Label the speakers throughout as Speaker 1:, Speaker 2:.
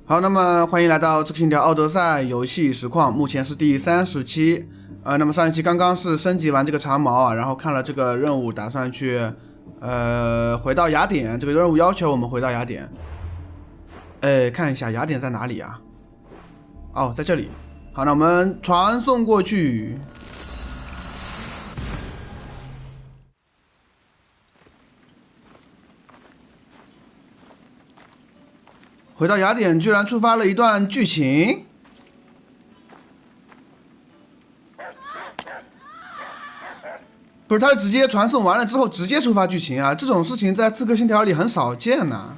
Speaker 1: 好，那么欢迎来到《刺客信条奥德赛》游戏实况，目前是第30期。那么上一期刚刚是升级完这个长矛啊，然后看了这个任务，打算去回到雅典。这个任务要求我们回到雅典。看一下雅典在哪里啊？哦，在这里。好，那我们传送过去。回到雅典，居然触发了一段剧情。不是，他直接传送完了之后直接触发剧情啊！这种事情在《刺客信条》里很少见呐。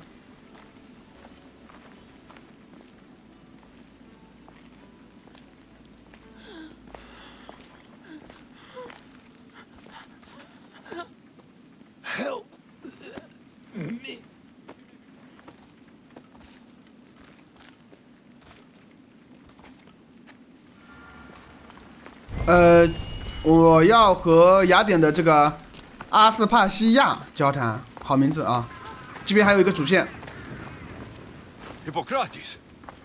Speaker 1: 我要和雅典的这个阿斯帕西亚交谈，好名字啊！这边还有一个主线。
Speaker 2: Hippocrates,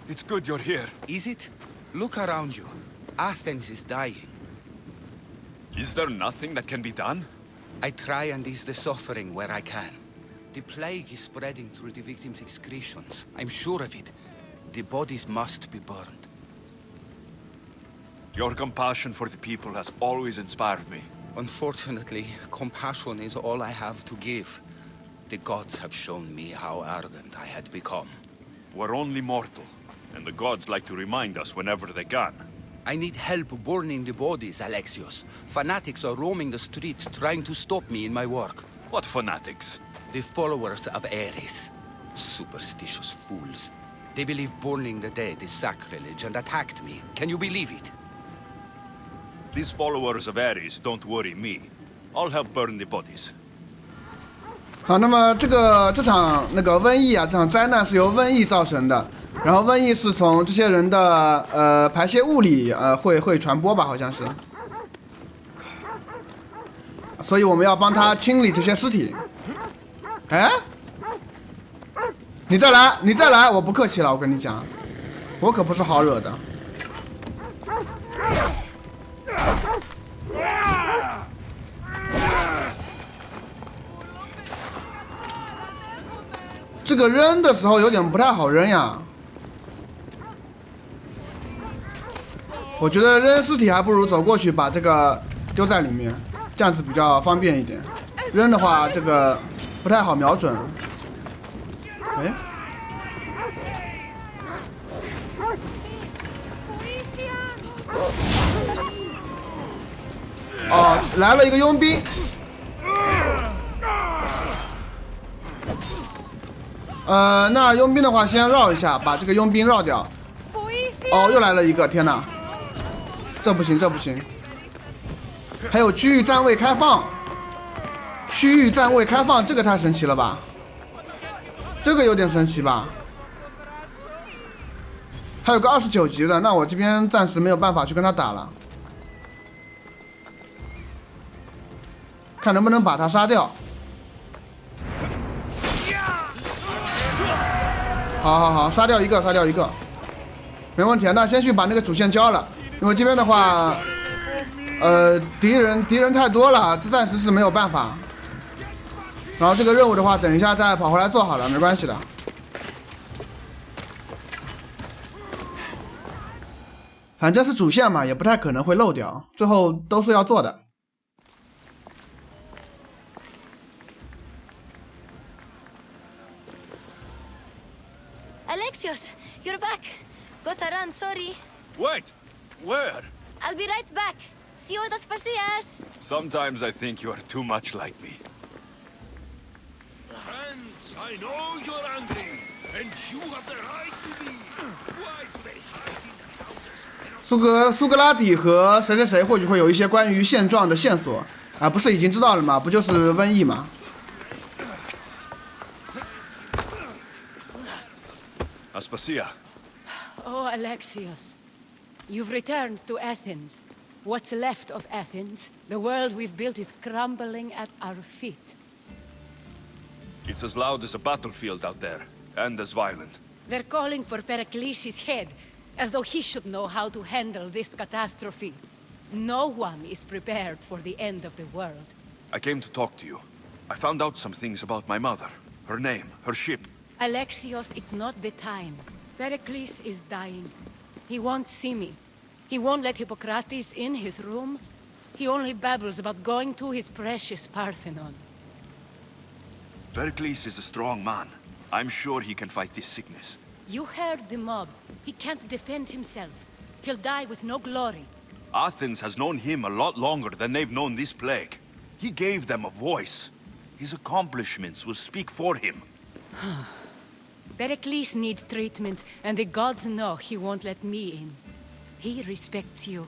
Speaker 2: it's good you're here.
Speaker 3: Is it? Look around you. Athens is dying.
Speaker 2: Is there nothing that can be done?
Speaker 3: I try and ease the suffering where I can. The plague is spreading through the victims' excretions. I'm sure of it. The bodies must be burned.
Speaker 2: Your compassion for the people has always inspired me.
Speaker 3: Unfortunately, compassion is all I have to give. The gods have shown me how arrogant I had become.
Speaker 2: We're only mortal, and the gods like to remind us whenever they can.
Speaker 3: I need help burning the bodies, Alexios. Fanatics are roaming the streets trying to stop me in my work.
Speaker 2: What fanatics?
Speaker 3: The followers of Ares. Superstitious fools. They believe burning the dead is sacrilege and attacked me. Can you believe it?
Speaker 2: These followers of Ares don't worry me. I'll help burn the bodies.
Speaker 1: 好，那么这场瘟疫啊，这场灾难是由瘟疫造成的。然后瘟疫是从这些人的排泄物里会传播吧，好像是。所以我们要帮他清理这些尸体。哎，你再来，我不客气了，我跟你讲，我可不是好惹的。这个扔的时候有点不太好扔呀，我觉得扔尸体还不如走过去把这个丢在里面，这样子比较方便一点。扔的话这个不太好瞄准。哎，哦，来了一个佣兵。那佣兵的话先绕一下，把这个佣兵绕掉。哦，又来了一个，天哪，这不行，这不行。还有区域站位开放，区域站位开放，这个太神奇了吧？这个有点神奇吧？还有个29级的，那我这边暂时没有办法去跟他打了，看能不能把他杀掉。好，杀掉一个，没问题。那先去把那个主线交了，因为这边的话，敌人太多了，这暂时是没有办法。然后这个任务的话，等一下再跑回来做好了，没关系的。反正是主线嘛，也不太可能会漏掉，最后都是要做的。
Speaker 4: Alexios, you're back. Got to run, sorry.
Speaker 2: Wait! Where?
Speaker 4: I'll be right back. See you at Aspasias.
Speaker 2: Sometimes I think you are too much like me.
Speaker 5: Friends, I know you're angry, and you have the right to be. Why do they hide in the houses?
Speaker 1: 苏格拉底和谁或许会有一些关于现状的线索啊，不是已经知道了吗？不就是瘟疫吗？
Speaker 2: Aspasia.
Speaker 6: Oh, Alexios. You've returned to Athens. What's left of Athens? The world we've built is crumbling at our feet.
Speaker 2: It's as loud as a battlefield out there, and as violent.
Speaker 6: They're calling for Pericles' head, as though he should know how to handle this catastrophe. No one is prepared for the end of the world.
Speaker 2: I came to talk to you. I found out some things about my mother. Her name, her ship.
Speaker 6: Alexios, it's not the time. Pericles is dying. He won't see me. He won't let Hippocrates in his room. He only babbles about going to his precious Parthenon.
Speaker 2: Pericles is a strong man. I'm sure he can fight this sickness.
Speaker 6: You heard the mob. He can't defend himself. He'll die with no glory.
Speaker 2: Athens has known him a lot longer than they've known this plague. He gave them a voice. His accomplishments will speak for him.
Speaker 6: Pericles needs treatment, and the gods know he won't let me in. He respects you.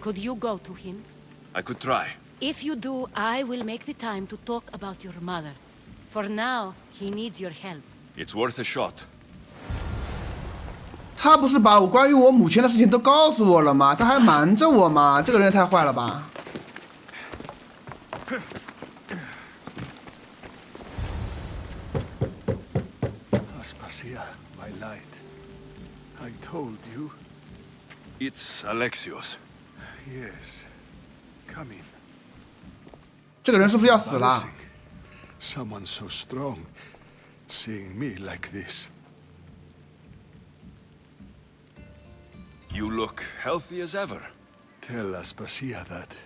Speaker 6: Could you go to him?
Speaker 2: I could try.
Speaker 6: If you do, I will make the time to talk about your mother. For now, he needs your help.
Speaker 2: It's worth a shot.
Speaker 1: 他不是把我关于我母亲的事情都告诉我了吗？他还瞒着我吗？这个人也太坏了吧！
Speaker 5: Aspasia, my light. I told you.
Speaker 2: It's Alexios.
Speaker 5: Yes. Come in.
Speaker 1: 这个人是不是要死了？
Speaker 5: Someone so strong, seeing me like this.
Speaker 2: You look healthy as ever.
Speaker 5: Tell Aspasia that.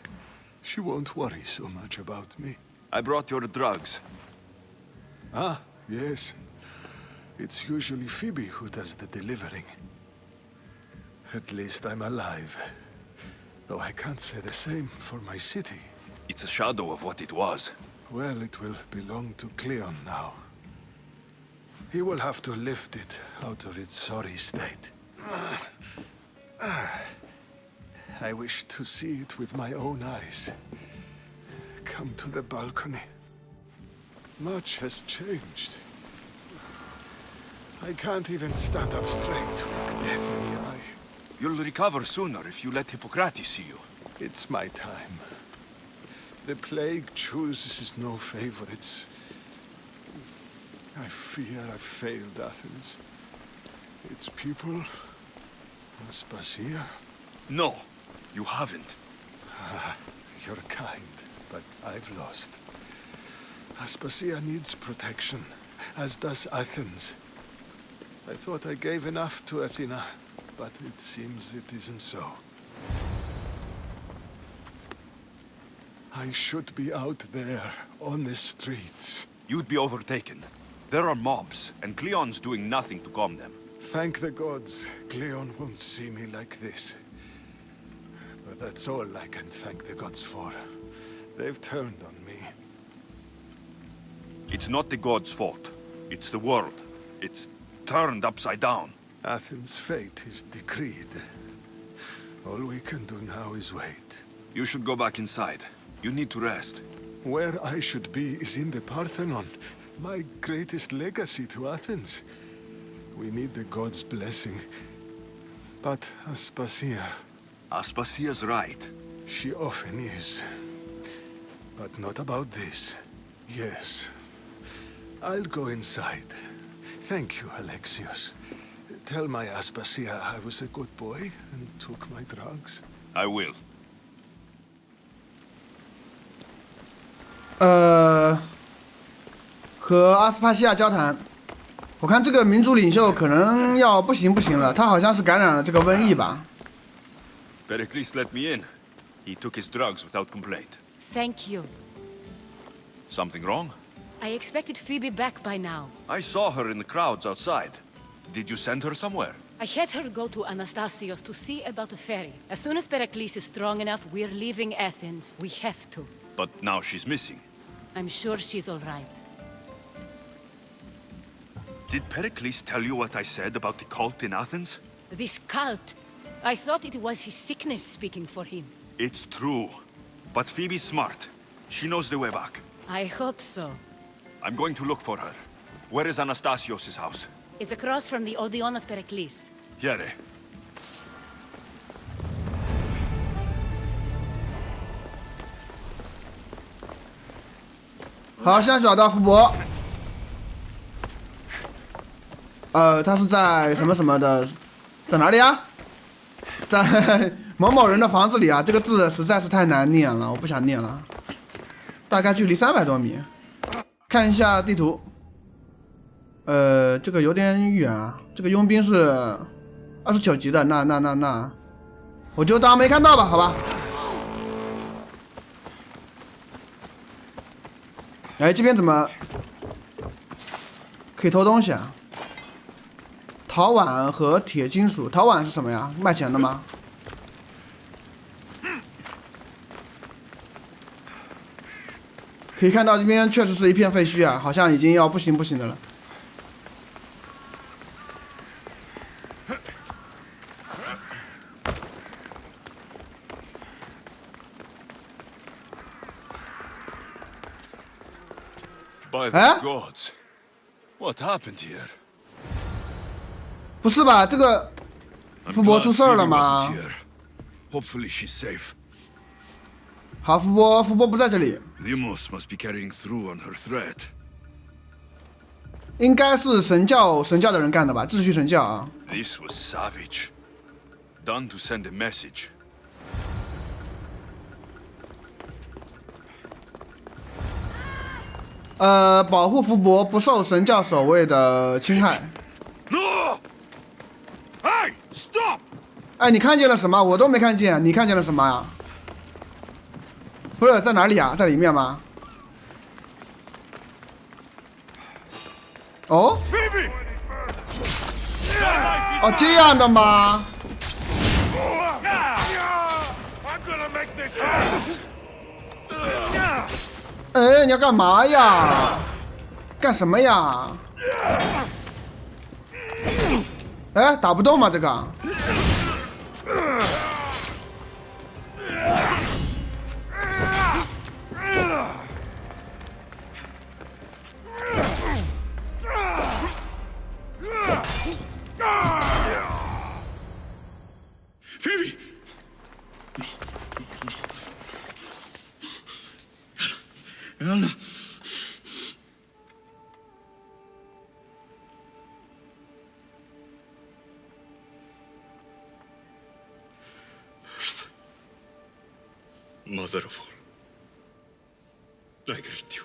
Speaker 5: She won't worry so much about me.
Speaker 2: I brought your drugs.
Speaker 5: Ah, yes. It's usually Phoebe who does the delivering. At least I'm alive. Though I can't say the same for my city.
Speaker 2: It's a shadow of what it was.
Speaker 5: Well, it will belong to Cleon now. He will have to lift it out of its sorry state. I wish to see it with my own eyes. Come to the balcony. Much has changed. I can't even stand up straight to look death in the eye.
Speaker 2: You'll recover sooner if you let Hippocrates see you.
Speaker 5: It's my time. The plague chooses no favorites. I fear I've failed Athens. Its people, Aspasia.
Speaker 2: No, you haven't.
Speaker 5: You're kind, but I've lost. Aspasia needs protection, as does Athens. I thought I gave enough to Athena, but it seems it isn't so. I should be out there, on the streets.
Speaker 2: You'd be overtaken. There are mobs, and Cleon's doing nothing to calm them.
Speaker 5: Thank the gods, Cleon won't see me like this. But that's all I can thank the gods for. They've turned on me.
Speaker 2: It's not the gods' fault. It's the world. It's turned upside down.
Speaker 5: Athens' fate is decreed. All we can do now is wait.
Speaker 2: You should go back inside. You need to rest.
Speaker 5: Where I should be is in the Parthenon, my greatest legacy to Athens. We need the gods' blessing. But Aspasia,
Speaker 2: Aspasia's right.
Speaker 5: she often is. But not about this. Yes. I'll go inside. Thank you, Alexios. Tell my Aspasia I was a good boy and took my drugs.
Speaker 2: I will.
Speaker 1: 和阿斯帕西亚交谈。我看这个民族领袖可能要不行了，他好像是感染了这个瘟疫吧。
Speaker 2: Pericles let me in. He took his drugs without complaint.
Speaker 6: Thank you.
Speaker 2: Something wrong?
Speaker 6: I expected Phoebe back by now.
Speaker 2: I saw her in the crowds outside. Did you send her somewhere?
Speaker 6: I had her go to Anastasios to see about a ferry. As soon as Pericles is strong enough, we're leaving Athens. We have to.
Speaker 2: But now she's missing.
Speaker 6: I'm sure she's all right.
Speaker 2: Did Pericles tell you what I said about the cult in Athens?
Speaker 6: This cult. I thought it was his sickness speaking for him.
Speaker 2: It's true. But Phoebe's smart. She knows the way back.
Speaker 6: I hope so.
Speaker 2: I'm going to look for her. Where is Anastasios' house?
Speaker 6: It's across from the Odeon of Pericles.
Speaker 2: Here.
Speaker 1: 好，现在找到福伯。他是在什么什么的，在哪里啊？在某某人的房子里啊。这个字实在是太难念了，我不想念了。大概距离300多米。看一下地图。这个有点远啊。这个佣兵是29级的，那，我就当没看到吧，好吧。哎，这边怎么可以偷东西啊？陶碗和铁金属。陶碗是什么呀？卖钱的吗？可以看到这边确实是一片废墟啊，好像已经要不行的了。
Speaker 2: By the gods, what happened here?
Speaker 1: 不是吧？这个福伯出事儿了吗？
Speaker 2: Hopefully she's safe.
Speaker 1: 好，福伯不在这里。
Speaker 2: Limos must be carrying through on her threat.
Speaker 1: 应该是神教的人干的吧？秩序神教啊。
Speaker 2: This was savage. Done to send a message.
Speaker 1: 保护福伯不受神教守卫的侵害。
Speaker 2: No! Hey, stop!
Speaker 1: 哎，你看见了什么？我都没看见，你看见了什么呀？不是在哪里啊？在里面吗？哦？
Speaker 2: Phoebe!
Speaker 1: 哦，这样的吗？
Speaker 2: I'm gonna make this hurt!
Speaker 1: 哎，你要干嘛呀？干什么呀？哎，打不动吗？这个？Mother
Speaker 2: of all, I greet you.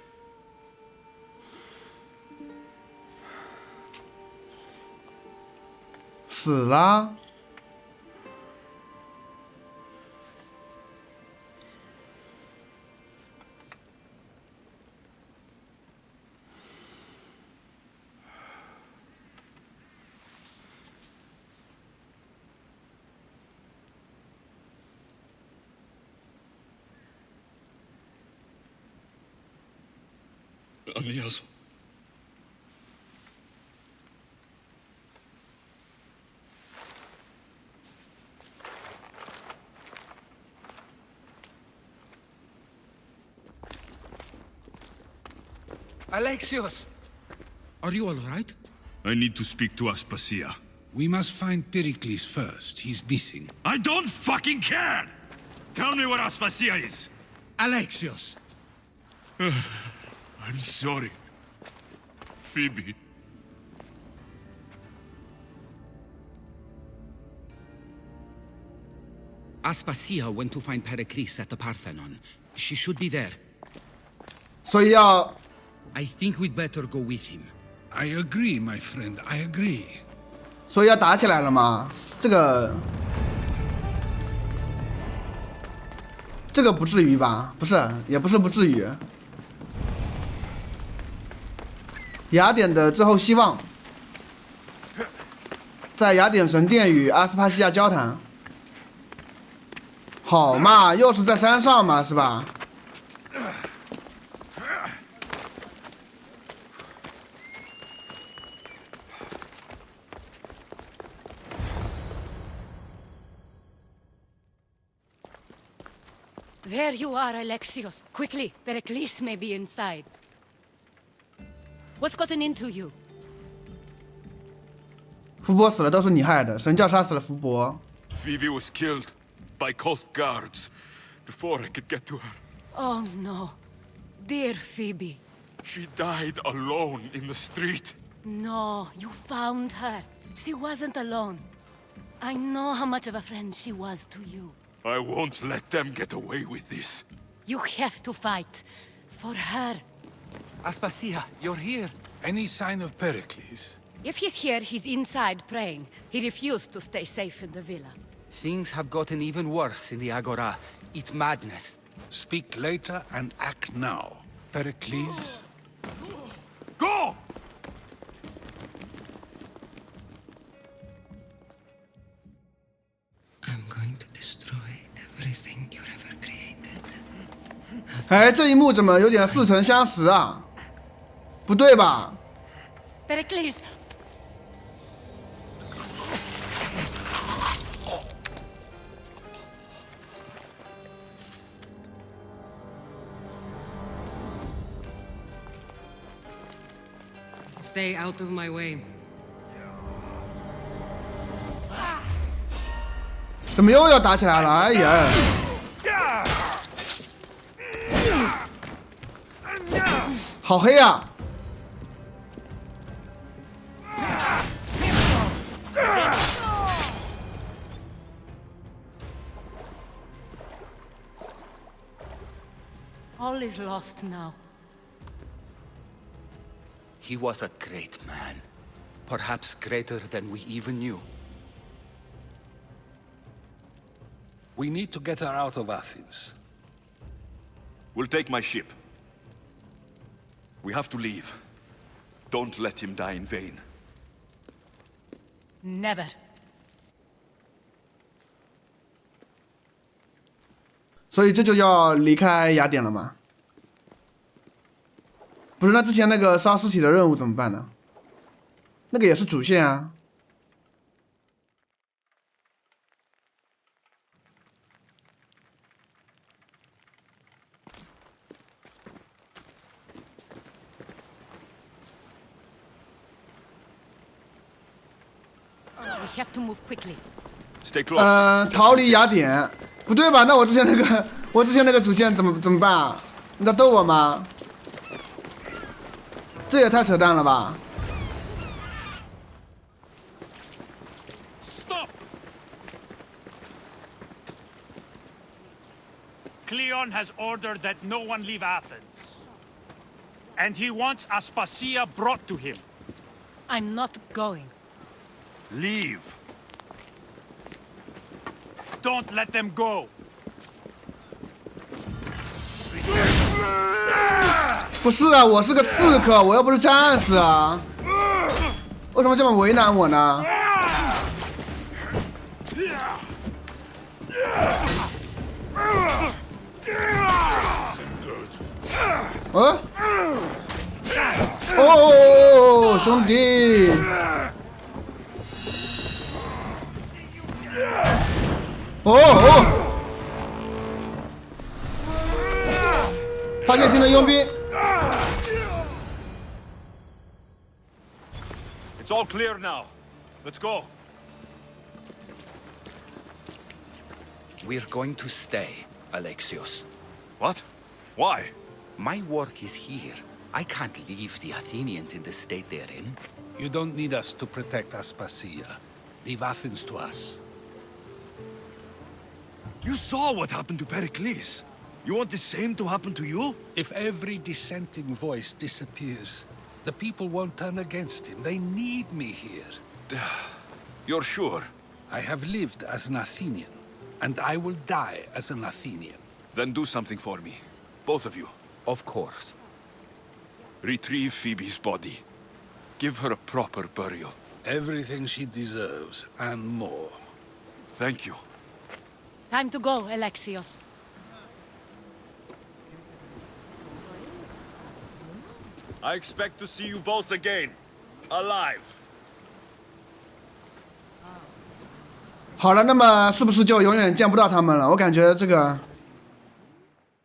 Speaker 1: 死了。
Speaker 2: Aniaso.
Speaker 3: Alexios! Are you all right?
Speaker 2: I need to speak to Aspasia.
Speaker 7: We must find Pericles first. He's missing.
Speaker 2: I don't fucking care! Tell me where Aspasia is!
Speaker 3: Alexios!
Speaker 2: I'm sorry. Phoebe.
Speaker 3: Aspasia went to find Pericles at the Parthenon. She should be there.
Speaker 1: 所以要
Speaker 3: I think we'd better go with him.
Speaker 7: I agree, my friend. I agree.
Speaker 1: 所以要打起来了吗？这个不至于吧？不是，也不是不至于。雅典的最后希望，在雅典神殿与阿斯帕西亚交谈。好嘛，又是在山上嘛，是吧？
Speaker 6: There you are, Alexios. Quickly, Pericles may be inside. What's gotten into you?
Speaker 1: 福伯死了都是你害的，神教杀死了福伯。
Speaker 2: Phoebe was killed by Koth guards before I could get to her.
Speaker 6: Oh no. Dear Phoebe.
Speaker 2: She died alone in the street.
Speaker 6: No, you found her. She wasn't alone. I know how much of a friend she was to you.
Speaker 2: I won't let them get away with this.
Speaker 6: You have to fight. For her.
Speaker 3: Aspasia, you're here.
Speaker 7: Any sign of Pericles?
Speaker 6: If he's here, he's inside praying. He refused to stay safe in the villa.
Speaker 3: Things have gotten even worse in the Agora. It's madness.
Speaker 7: Speak later and act now. Pericles?
Speaker 2: Go!
Speaker 8: I'm going to destroy everything you ever created.
Speaker 1: 哎，这一幕怎么有点似曾相识啊？不对吧？
Speaker 6: Pericles!
Speaker 8: Stay out of my way.
Speaker 1: 怎么又要打起来了？哎呀！好黑啊！
Speaker 6: All is lost now.
Speaker 3: He was a great man. Perhaps greater than we even knew.
Speaker 7: We need to get her out of Athens.
Speaker 2: We'll take my ship. We have to leave. Don't let him die in vain.
Speaker 6: Never.
Speaker 1: 所以这就要离开雅典了吗？不是，那之前那个烧尸体的任务怎么办呢？那个也是主线啊。
Speaker 6: We have to move quickly.
Speaker 2: Stay close.
Speaker 1: 逃离雅典，不对吧？那我之前那个主线怎么办啊？你在逗我吗？这也太扯淡了吧！
Speaker 9: Stop! Cleon has ordered that no one leave Athens. And he wants Aspasia brought to him.
Speaker 6: I'm not going.
Speaker 2: Leave.
Speaker 9: Don't let them go.
Speaker 1: 不是啊，我是个刺客，我又不是战士啊！为什么这么为难我呢？哦，兄弟！发现新的佣兵。
Speaker 2: It's all clear now. Let's go.
Speaker 3: We're going to stay, Alexios.
Speaker 2: What? Why?
Speaker 3: My work is here. I can't leave the Athenians in the state they're in.
Speaker 7: You don't need us to protect Aspasia. Leave Athens to us.
Speaker 2: You saw what happened to Pericles. You want the same to happen to you?
Speaker 7: If every dissenting voice disappears, the people won't turn against him. They need me here.
Speaker 2: You're sure?
Speaker 7: I have lived as an Athenian, and I will die as an Athenian.
Speaker 2: Then do something for me. Both of you.
Speaker 3: Of course.
Speaker 2: Retrieve Phoebe's body. Give her a proper burial.
Speaker 7: Everything she deserves, and more.
Speaker 2: Thank you.
Speaker 6: Time to go, Alexios.
Speaker 2: I expect to see you both again. Alive.
Speaker 1: 好了，那么是不是就永远见不到他们了？我感觉这个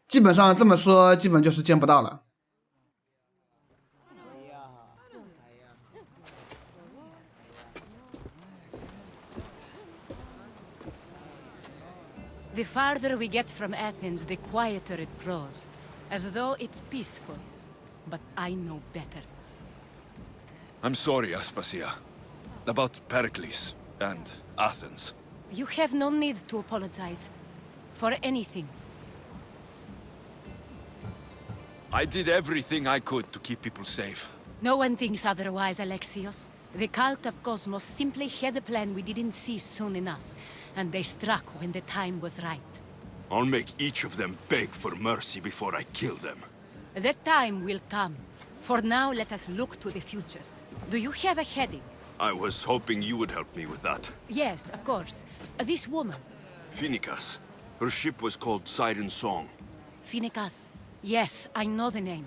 Speaker 1: 基本上这么说，基本就是见不到了。
Speaker 6: The farther we get from Athens, the quieter it grows. As though it's peaceful. But I know better.
Speaker 2: I'm sorry, Aspasia. About Pericles and Athens.
Speaker 6: You have no need to apologize. For anything.
Speaker 2: I did everything I could to keep people safe.
Speaker 6: No one thinks otherwise, Alexios. The cult of Cosmos simply had a plan we didn't see soon enough, and they struck when the time was right.
Speaker 2: I'll make each of them beg for mercy before I kill them.
Speaker 6: That time will come. For now, let us look to the future. Do you have a heading?
Speaker 2: I was hoping you would help me with that.
Speaker 6: Yes, of course. This woman.
Speaker 2: Phoenicas. Her ship was called Siren Song.
Speaker 6: Phoenicas. Yes, I know the name.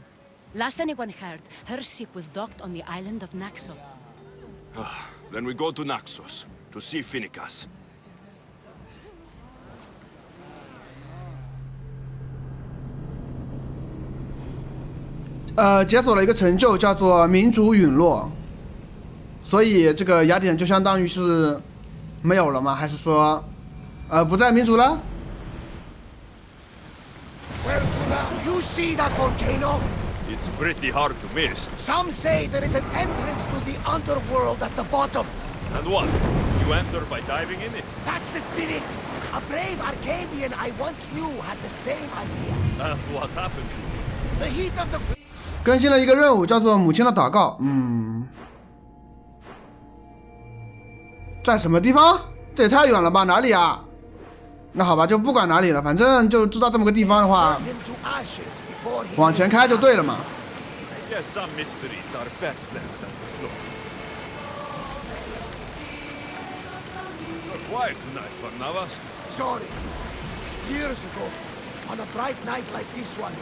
Speaker 6: Last anyone heard, her ship was docked on the island of Naxos.
Speaker 2: Then we go to Naxos to see Phoenicas.
Speaker 1: 解锁了一个成就，叫做民主陨落。所以这个雅典就相当于是没有了吗？还是说，不再民主了？
Speaker 10: Where to now? Do you see that volcano?
Speaker 2: It's pretty hard to miss.
Speaker 10: Some say there is an entrance to the underworld at the bottom.
Speaker 2: And what? You enter by diving in it?
Speaker 10: That's the spirit. A brave Arcadian I once knew had the same idea.
Speaker 2: And what happened to you?
Speaker 10: The heat of the...
Speaker 1: 更新了一个任务，叫做母亲的祷告。在什么地方？这也太远了吧？哪里啊？那好吧，就不管哪里了，反正就知道这么个地方的话，往前开就对了嘛。
Speaker 2: Yes, some mysteries are best left unexplored. You're quiet tonight, Barnabas.
Speaker 10: Sorry. Years ago, on a bright night like this one,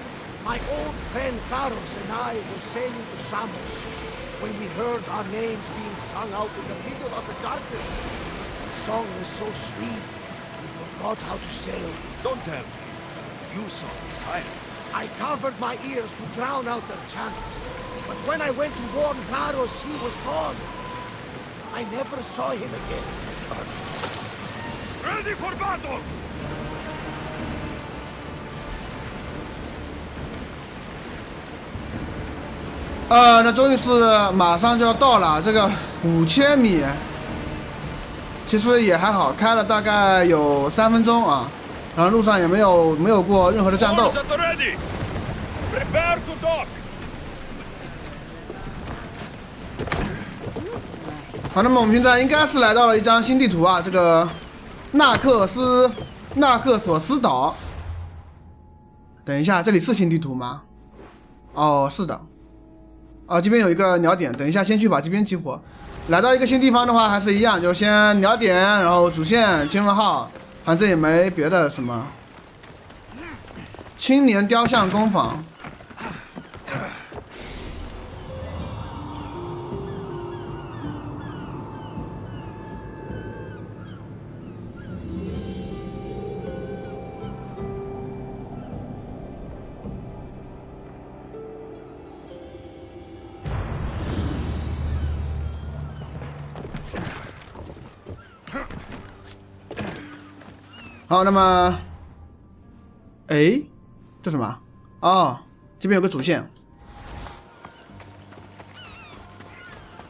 Speaker 10: my old friend Taros and I were sailing to Samos when we heard our names being sung out in the middle of the darkness. The song was so sweet, we forgot how to sail.
Speaker 2: Don't tell me. You saw the sirens.
Speaker 10: I covered my ears to drown out their chants. But when I went to warn Taros, he was gone. I never saw him again.
Speaker 2: Ready for battle!
Speaker 1: 那终于是马上就要到了，这个5000米，其实也还好，开了大概有3分钟啊，然后路上也没有过任何的战斗。好，那么我们现在应该是来到了一张新地图啊，这个纳克索斯岛。等一下，这里是新地图吗？哦，是的。这边有一个鸟点，等一下先去把这边激活。来到一个新地方的话，还是一样，就先鸟点，然后主线亲问号，反正也没别的什么。青年雕像工坊。好，那么，这什么？哦，这边有个主线，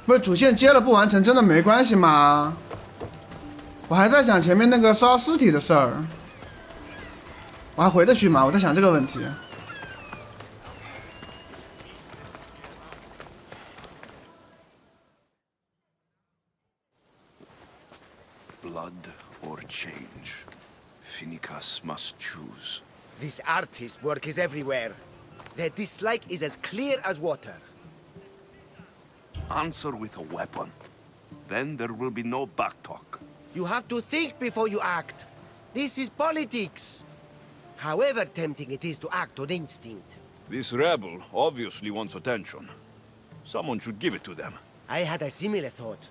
Speaker 1: 不是主线接了不完成，真的没关系吗？我还在想前面那个烧尸体的事儿，我还回得去吗？我在想这个问题。
Speaker 2: Blood or change? Phoenicas must choose.
Speaker 10: This artist's work is everywhere. Their dislike is as clear as water.
Speaker 2: Answer with a weapon. Then there will be no backtalk.
Speaker 10: You have to think before you act. This is politics. However tempting it is to act on instinct.
Speaker 2: This rebel obviously wants attention. Someone should give it to them.
Speaker 10: I had a similar thought.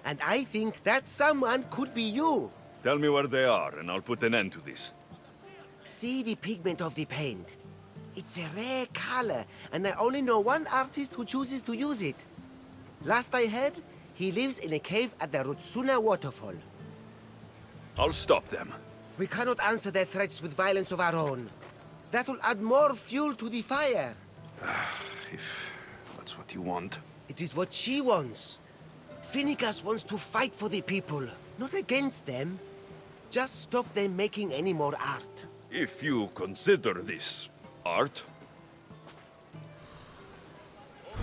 Speaker 10: And I think that someone could be you.
Speaker 2: Tell me where they are, and I'll put an end to this.
Speaker 10: See the pigment of the paint. It's a rare color, and I only know one artist who chooses to use it. Last I heard, he lives in a cave at the Rutsuna waterfall.
Speaker 2: I'll stop them.
Speaker 10: We cannot answer their threats with violence of our own. That will add more fuel to the fire.
Speaker 2: If that's what you want.
Speaker 11: It is what she wants. Finnegas wants to fight for the people, not against them. Just stop them making any more art.
Speaker 2: If you consider this art.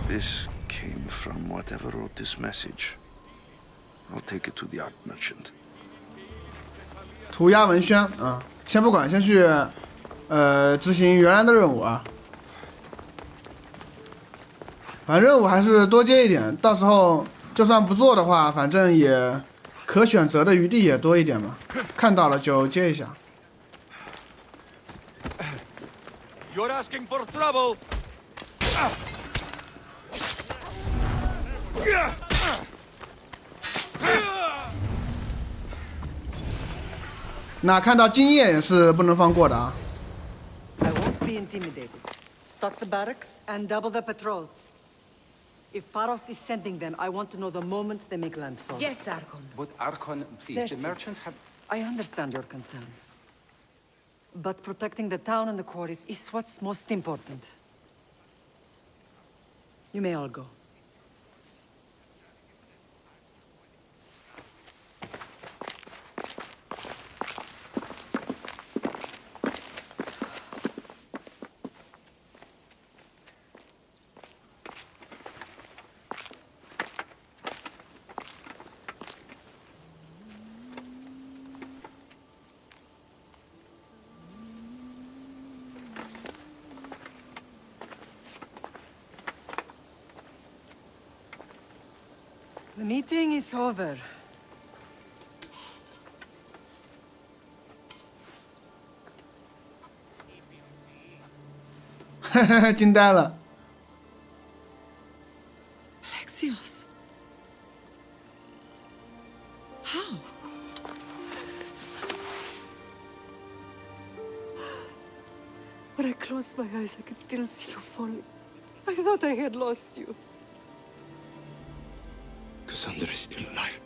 Speaker 2: This came from whatever wrote this message. I'll take it to the art merchant.
Speaker 1: 涂鸦文宣啊，先不管，先去执行原来的任务啊。反正任务还是多接一点，到时候就算不做的话，反正也可选择的余地也多一点嘛。看到了就接一下。
Speaker 2: You're asking for trouble.
Speaker 1: 那看到经验也是不能放过的啊。
Speaker 12: I won't be intimidated. Stock the barracks and double the patrols. If Paros is sending them, I want to know the moment they make landfall.
Speaker 3: Yes, Archon. But Archon, please, the merchants have...
Speaker 12: I understand your concerns. But protecting the town and the quarries is what's most important. You may all go. The meeting is over.
Speaker 1: 惊呆了。
Speaker 12: Alexios. How? When I closed my eyes, I could still see you falling. I thought I had lost you.
Speaker 2: Cassandra is still alive.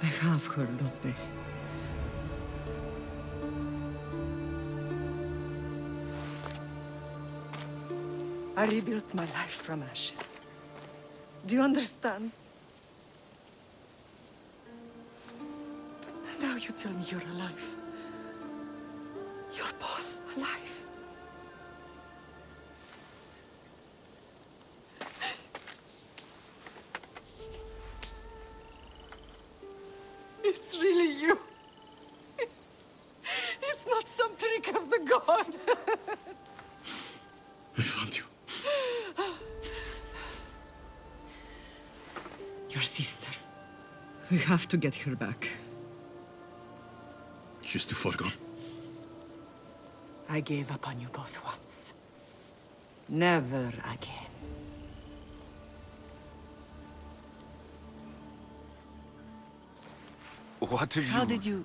Speaker 12: They have her, don't they? I rebuilt my life from ashes. Do you understand? Now you tell me you're alive. You're both alive. It's really you. It's not some trick of the gods.
Speaker 2: I found you.
Speaker 12: Your sister. We have to get her back.
Speaker 2: She's too far gone.
Speaker 12: I gave up on you both once. Never again.
Speaker 2: What have you...
Speaker 12: How did you...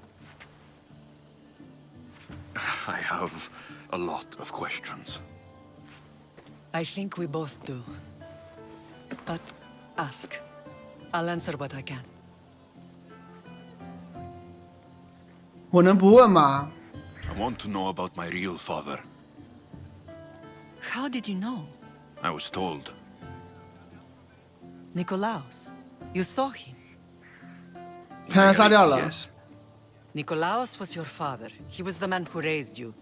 Speaker 2: I have a lot of questions.
Speaker 12: I think we both do. But ask. I'll answer what I can.
Speaker 1: 我能不问吗？
Speaker 2: I want to know about my real father.
Speaker 12: How did you know?
Speaker 2: I was told.
Speaker 12: Nikolaos. You saw him.
Speaker 1: 看他杀掉了。
Speaker 2: Yes.
Speaker 12: Nikolaos was your father. He was the man who raised you.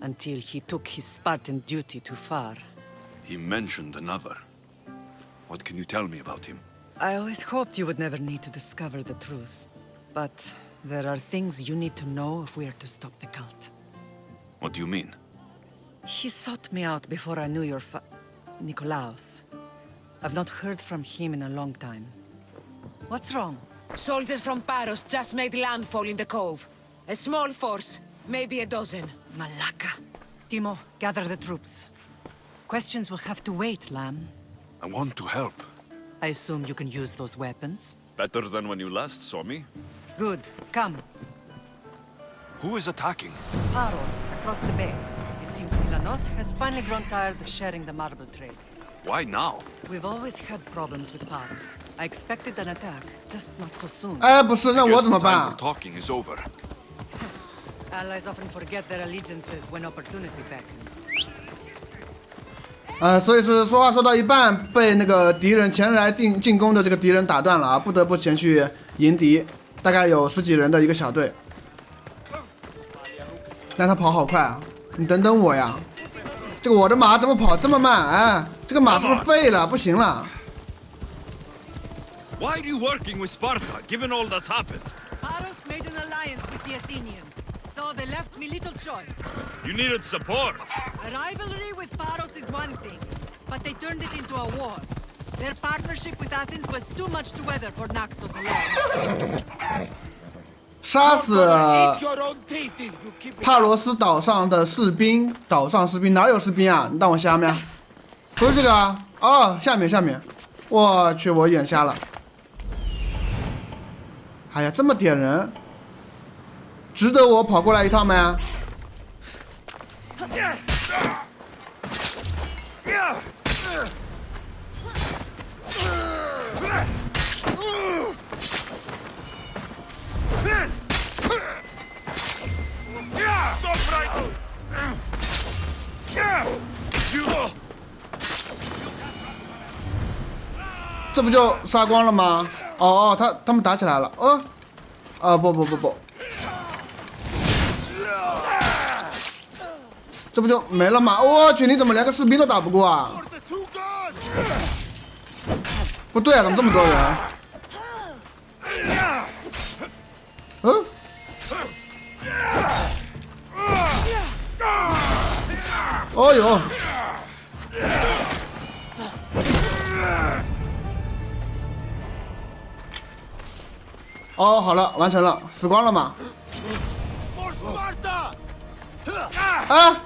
Speaker 12: Until he took his Spartan duty too far.
Speaker 2: He mentioned another. What can you tell me about him?
Speaker 12: I always hoped you would never need to discover the truth. But there are things you need to know if we are to stop the cult.
Speaker 2: What do you mean?
Speaker 12: He sought me out before I knew your Nikolaos. I've not heard from him in a long time. What's wrong?
Speaker 6: Soldiers from Paros just made landfall in the cove. A small force, maybe a dozen.
Speaker 12: Malaka. Timo, gather the troops. Questions will have to wait, Lamb.
Speaker 2: I want to help.
Speaker 12: I assume you can use those weapons?
Speaker 2: Better than when you last saw me.
Speaker 12: Good. Come.
Speaker 2: Who is attacking?
Speaker 12: Paros, across the bay. It seems Silanos has finally grown tired of sharing the marble trade.
Speaker 2: Why now?
Speaker 12: We've always had problems with Paros. I expected an attack, just not so soon.
Speaker 1: 哎，不是，那
Speaker 2: I
Speaker 1: 我
Speaker 2: guess
Speaker 1: 怎么
Speaker 2: the time
Speaker 1: 办
Speaker 2: for talking is over.
Speaker 12: Allies often forget their allegiances when opportunity beckons.
Speaker 1: 所以是说话说到一半，被那个敌人前来进攻的这个敌人打断了啊，不得不前去迎敌，大概有10几人的一个小队。但他跑好快啊！你等等我呀！这个我的马怎么跑这么慢？哎，这个马是不是废了？不行了。
Speaker 2: Why are you working with Sparta, given all that's happened?
Speaker 12: Paros made an alliance with the Athenians, so they left me little choice.
Speaker 2: You needed support.
Speaker 12: A rivalry with Paros is one thing, but they turned it into a war. Their partnership with Athens was too much to weather for Naxos alone.
Speaker 1: 杀死帕罗斯岛上的士兵，岛上士兵哪有士兵啊？你当我瞎没？不是这个啊！哦，下面，我去，我眼瞎了。哎呀，这么点人，值得我跑过来一趟没？这不就杀光了吗？哦，他们打起来了。不，这不就没了吗？我去，你怎么连个士兵都打不过啊？不对啊，怎么这么多人？嗯？哦呦！哦，好了，完成了，死光了吗？啊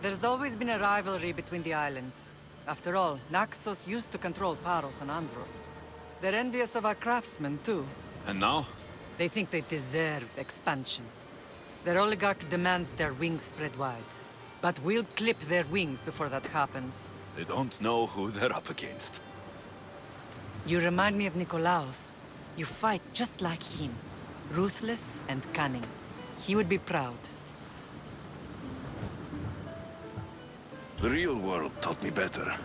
Speaker 1: ！There's
Speaker 12: always been a rivalry between the islands. After all, Naxos used to control Paros and Andros. They're envious of our craftsmen, too.
Speaker 2: And now?
Speaker 12: They think they deserve expansion. Their oligarch demands their wings spread wide. But we'll clip their wings before that happens.
Speaker 2: They don't know who they're up against.
Speaker 12: You remind me of Nikolaos. You fight just like him. Ruthless and cunning. He would be proud.
Speaker 2: The real world taught me better.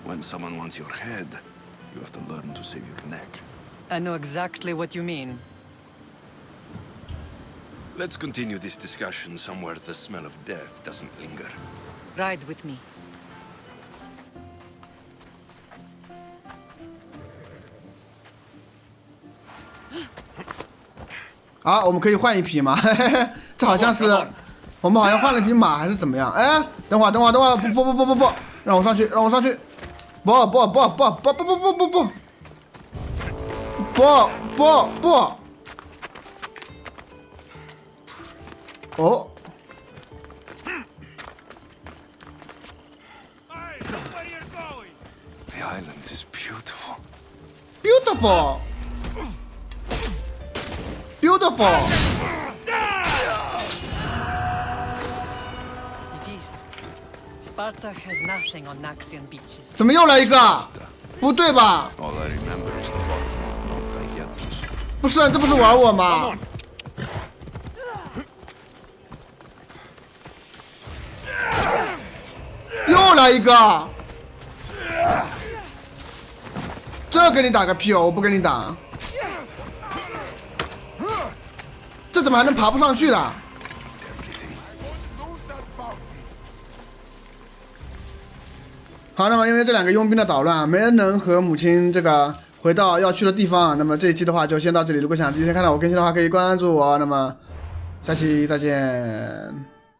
Speaker 2: When someone wants your head, you have to learn to save your neck.
Speaker 12: I know exactly what you mean.
Speaker 2: Let's continue this discussion somewhere the smell of death doesn't linger.
Speaker 12: Ride with me.
Speaker 1: 啊，我们可以换一匹马，嘿嘿嘿，这好像是我们好像换了一匹马还是怎么样？哎，等会儿，不，让我上去，不，哦。
Speaker 2: The island is beautiful.
Speaker 1: Beautiful.
Speaker 12: It is. Sparta has nothing on Naxian beaches.
Speaker 1: 怎么又来一个？不对吧？
Speaker 2: All I remember is the bottom of Mount Aegetus.
Speaker 1: 不是，这不是玩我吗？又来一个，这给你打个屁哦！我不跟你打，这怎么还能爬不上去的？好，那么因为这两个佣兵的捣乱，没人能和母亲这个回到要去的地方。那么这一期的话就先到这里。如果想第一天看到我更新的话，可以关注我。那么下期再见。